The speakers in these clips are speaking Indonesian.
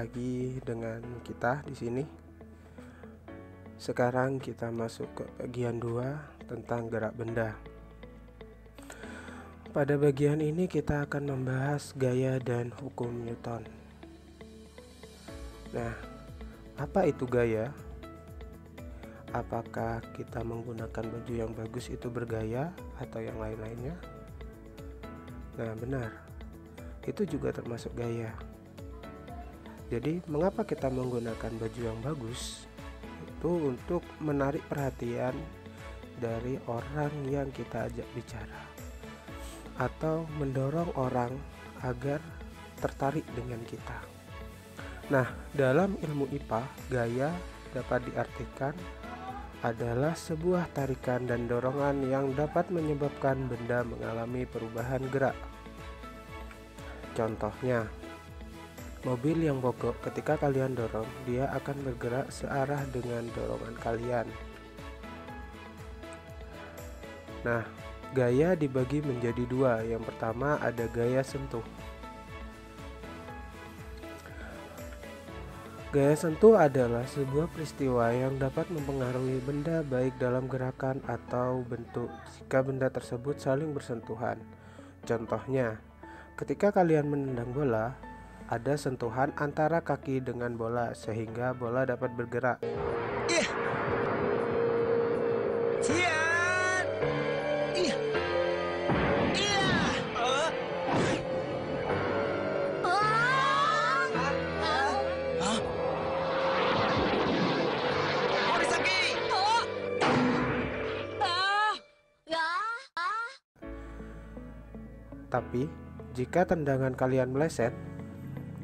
lagi dengan kita di sini. Sekarang kita masuk ke bagian 2 tentang gerak benda. Pada bagian ini kita akan membahas gaya dan hukum Newton. Nah, apa itu gaya? Apakah kita menggunakan baju yang bagus itu bergaya atau yang lain-lainnya? Nah, benar. Itu juga termasuk gaya. Jadi, mengapa kita menggunakan baju yang bagus? Itu untuk menarik perhatian dari orang yang kita ajak bicara, atau mendorong orang agar tertarik dengan kita. Nah, dalam ilmu IPA, gaya dapat diartikan adalah sebuah tarikan dan dorongan yang dapat menyebabkan benda mengalami perubahan gerak. Contohnya, mobil yang mogok ketika kalian dorong, dia akan bergerak searah dengan dorongan kalian. Nah, gaya dibagi menjadi 2. Yang pertama ada gaya sentuh. Gaya sentuh adalah sebuah peristiwa yang dapat mempengaruhi benda baik dalam gerakan atau bentuk jika benda tersebut saling bersentuhan. Contohnya, ketika kalian menendang bola, ada sentuhan antara kaki dengan bola sehingga bola dapat bergerak. Tapi, jika tendangan kalian meleset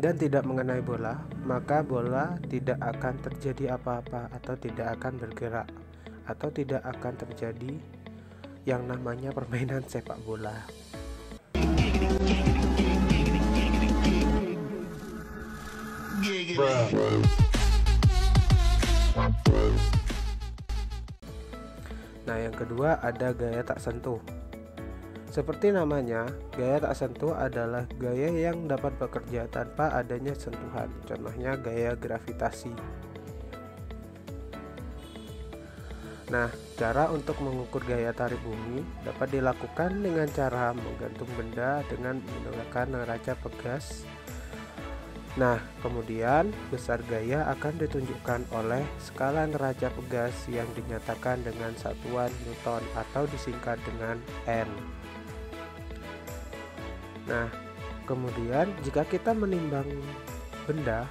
dan tidak mengenai bola, maka bola tidak akan terjadi apa-apa atau tidak akan bergerak, atau tidak akan terjadi yang namanya permainan sepak bola. Nah, yang kedua ada gaya tak sentuh. Seperti namanya, gaya tak sentuh adalah gaya yang dapat bekerja tanpa adanya sentuhan. Contohnya gaya gravitasi. Nah, cara untuk mengukur gaya tarik bumi dapat dilakukan dengan cara menggantung benda dengan menggunakan neraca pegas. Nah, kemudian besar gaya akan ditunjukkan oleh skala neraca pegas yang dinyatakan dengan satuan Newton atau disingkat dengan N. Nah, kemudian jika kita menimbang benda,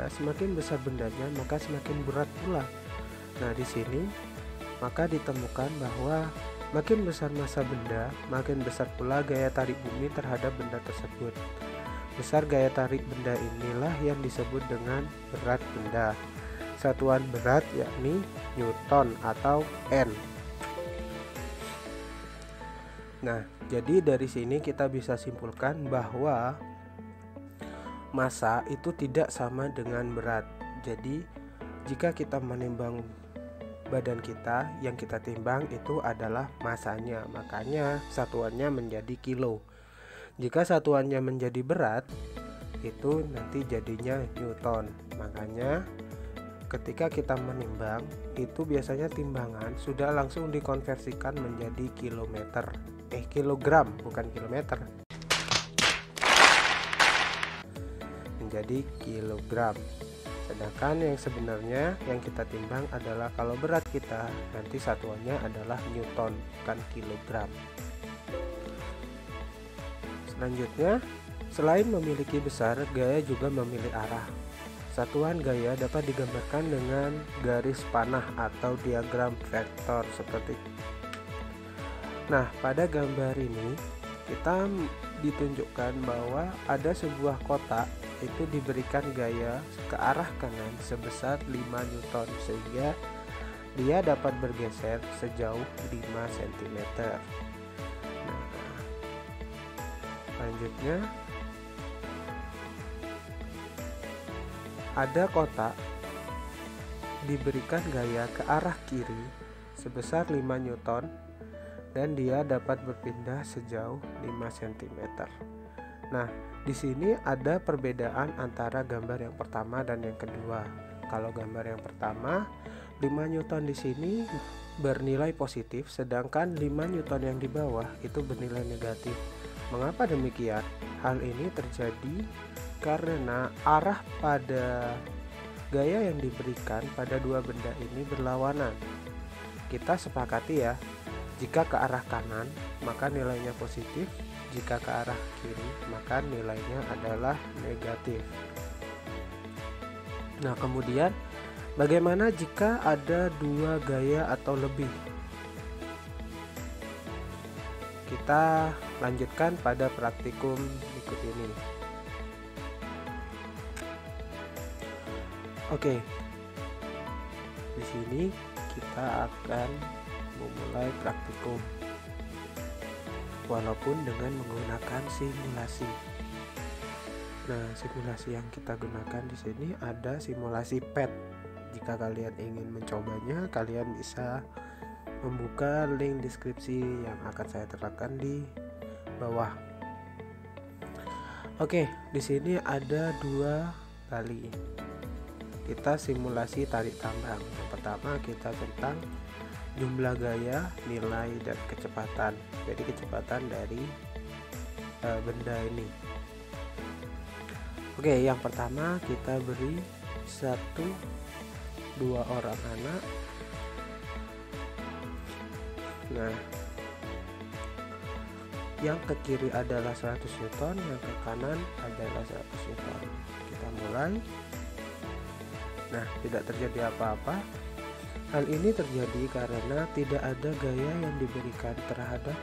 semakin besar bendanya maka semakin berat pula. Nah, di sini maka ditemukan bahwa makin besar massa benda, makin besar pula gaya tarik bumi terhadap benda tersebut. Besar gaya tarik benda inilah yang disebut dengan berat benda. Satuan berat yakni Newton atau N. Nah, jadi dari sini kita bisa simpulkan bahwa massa itu tidak sama dengan berat. Jadi, jika kita menimbang badan kita, yang kita timbang itu adalah massanya. Makanya satuannya menjadi kilo. Jika satuannya menjadi berat, itu nanti jadinya Newton. Makanya ketika kita menimbang, itu biasanya timbangan sudah langsung dikonversikan menjadi kilogram, bukan kilometer, menjadi kilogram. Sedangkan yang sebenarnya yang kita timbang adalah kalau berat kita, nanti satuannya adalah Newton, bukan kilogram. Selanjutnya, selain memiliki besar, gaya juga memiliki arah. Satuan gaya dapat digambarkan dengan garis panah atau diagram vektor seperti. Nah, pada gambar ini kita ditunjukkan bahwa ada sebuah kotak itu diberikan gaya ke arah kanan sebesar 5 Newton sehingga dia dapat bergeser sejauh 5 cm. Nah, selanjutnya ada kotak diberikan gaya ke arah kiri sebesar 5 Newton dan dia dapat berpindah sejauh 5 cm. Nah, Di sini ada perbedaan antara gambar yang pertama dan yang kedua. Kalau gambar yang pertama, 5 Newton di sini bernilai positif, sedangkan 5 Newton yang di bawah itu bernilai negatif. Mengapa demikian? Hal ini terjadi karena arah pada gaya yang diberikan pada dua benda ini berlawanan. Kita sepakati ya, jika ke arah kanan maka nilainya positif, jika ke arah kiri maka nilainya adalah negatif. Nah, kemudian bagaimana jika ada dua gaya atau lebih? Kita lanjutkan pada praktikum berikut ini. Oke. Di sini kita akan memulai praktikum, walaupun dengan menggunakan simulasi. Nah, simulasi yang kita gunakan di sini ada simulasi PET. Jika kalian ingin mencobanya, kalian bisa membuka link deskripsi yang akan saya terapkan di bawah. Oke, di sini ada 2 kali. Kita simulasi tarik tambang. Yang pertama kita tentang jumlah gaya, nilai, dan kecepatan. Jadi kecepatan dari benda ini. Oke, yang pertama kita beri 1-2 orang anak. Nah, yang ke kiri adalah 100 Newton, yang ke kanan adalah 100 Newton. Kita mulai. Nah, tidak terjadi apa-apa. Hal ini terjadi karena tidak ada gaya yang diberikan terhadap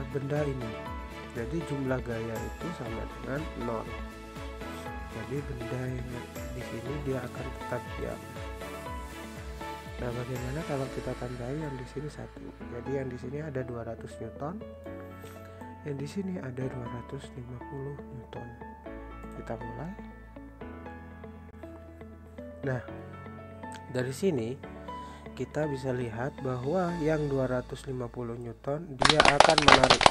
benda ini. Jadi jumlah gaya itu sama dengan 0. Jadi benda yang di sini dia akan tetap diam. Nah, bagaimana kalau kita tandai yang di sini 1? Jadi yang di sini ada 200 Newton. Yang di sini ada 250 Newton. Kita mulai. Nah, dari sini kita bisa lihat bahwa yang 250 Newton dia akan menarik.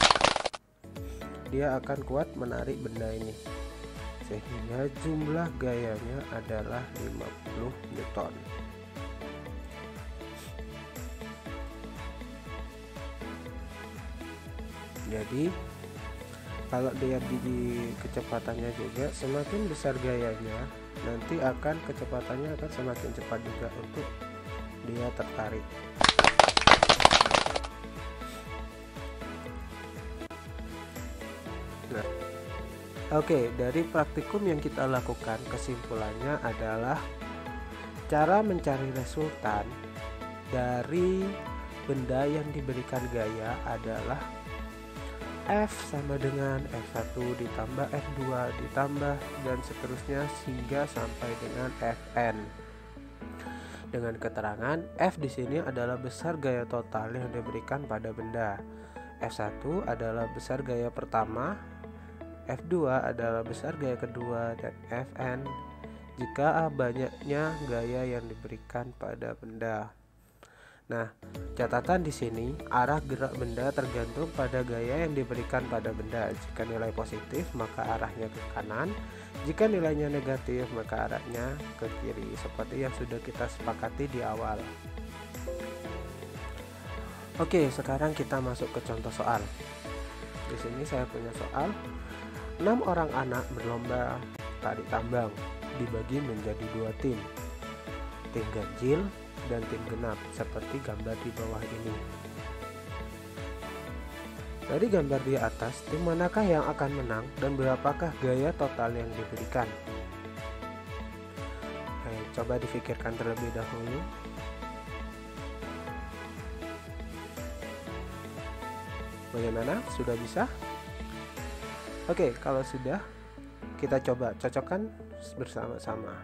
Dia akan kuat menarik benda ini. Sehingga jumlah gayanya adalah 50 Newton. Jadi kalau dia di kecepatannya juga, semakin besar gayanya, nanti akan kecepatannya akan semakin cepat juga untuk dia tertarik. Nah, oke, dari praktikum yang kita lakukan, kesimpulannya adalah cara mencari resultan dari benda yang diberikan gaya adalah F sama dengan F1 ditambah F2 ditambah dan seterusnya hingga sampai dengan Fn. Dengan keterangan F di sini adalah besar gaya total yang diberikan pada benda. F1 adalah besar gaya pertama, F2 adalah besar gaya kedua, dan Fn jika banyaknya gaya yang diberikan pada benda. Nah, catatan di sini arah gerak benda tergantung pada gaya yang diberikan pada benda. Jika nilai positif maka arahnya ke kanan, jika nilainya negatif maka arahnya ke kiri, seperti yang sudah kita sepakati di awal. Oke, sekarang kita masuk ke contoh soal. Di sini saya punya soal. 6 orang anak berlomba tarik tambang dibagi menjadi 2 tim. Tim ganjil dan tim genap, seperti gambar di bawah ini. Dari gambar di atas, tim manakah yang akan menang dan berapakah gaya total yang diberikan? Coba difikirkan terlebih dahulu. Bagaimana? Sudah bisa? Oke, kalau sudah, kita coba cocokkan bersama-sama.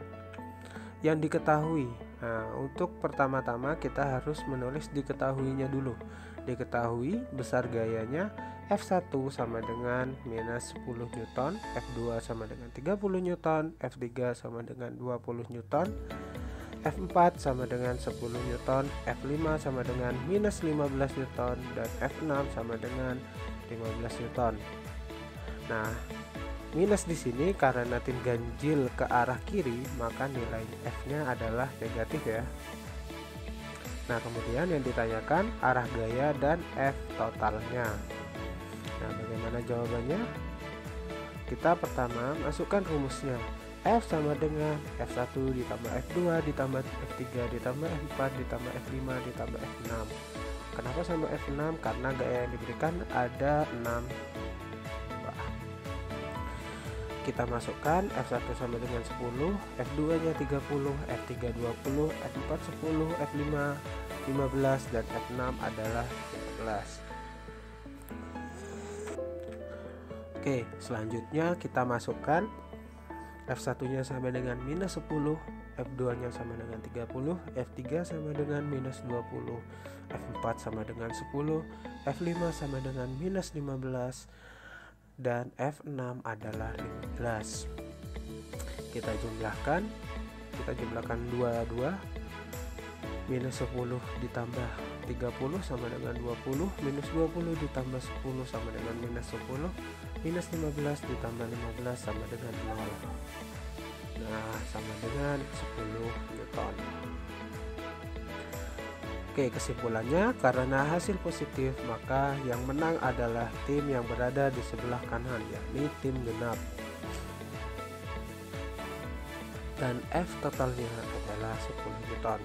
Yang diketahui. Nah, untuk pertama-tama kita harus menulis diketahuinya dulu. Diketahui besar gayanya F1 sama dengan minus 10 Newton, F2 sama dengan 30 Newton, F3 sama dengan 20 Newton, F4 sama dengan 10 Newton, F5 sama dengan minus 15 Newton, dan F6 sama dengan 15 Newton. Nah, minus di sini karena tim ganjil ke arah kiri, maka nilai F-nya adalah negatif ya. Nah, kemudian yang ditanyakan arah gaya dan F totalnya. Nah, bagaimana jawabannya? Kita pertama masukkan rumusnya. F sama dengan F1 ditambah F2 ditambah F3 ditambah F4 ditambah F5 ditambah F6. Kenapa sama F6? Karena gaya yang diberikan ada 6. Kita masukkan F1 sama dengan 10, F2 nya 30, F3 20, F4 10, F5 15, dan F6 adalah 15. Oke, selanjutnya kita masukkan F1 nya sama dengan minus 10, F2 nya sama dengan 30, F3 sama dengan minus 20, F4 sama dengan 10, F5 sama dengan minus 15, dan F6 adalah 15. Kita jumlahkan 22, minus 10 ditambah 30 sama dengan 20, minus 20 ditambah 10 sama dengan minus 10, minus 15 ditambah 15 sama dengan 0. Nah, sama dengan 10 Newton. Oke, kesimpulannya karena hasil positif maka yang menang adalah tim yang berada di sebelah kanan, yakni tim genap. Dan F totalnya adalah 10 Newton.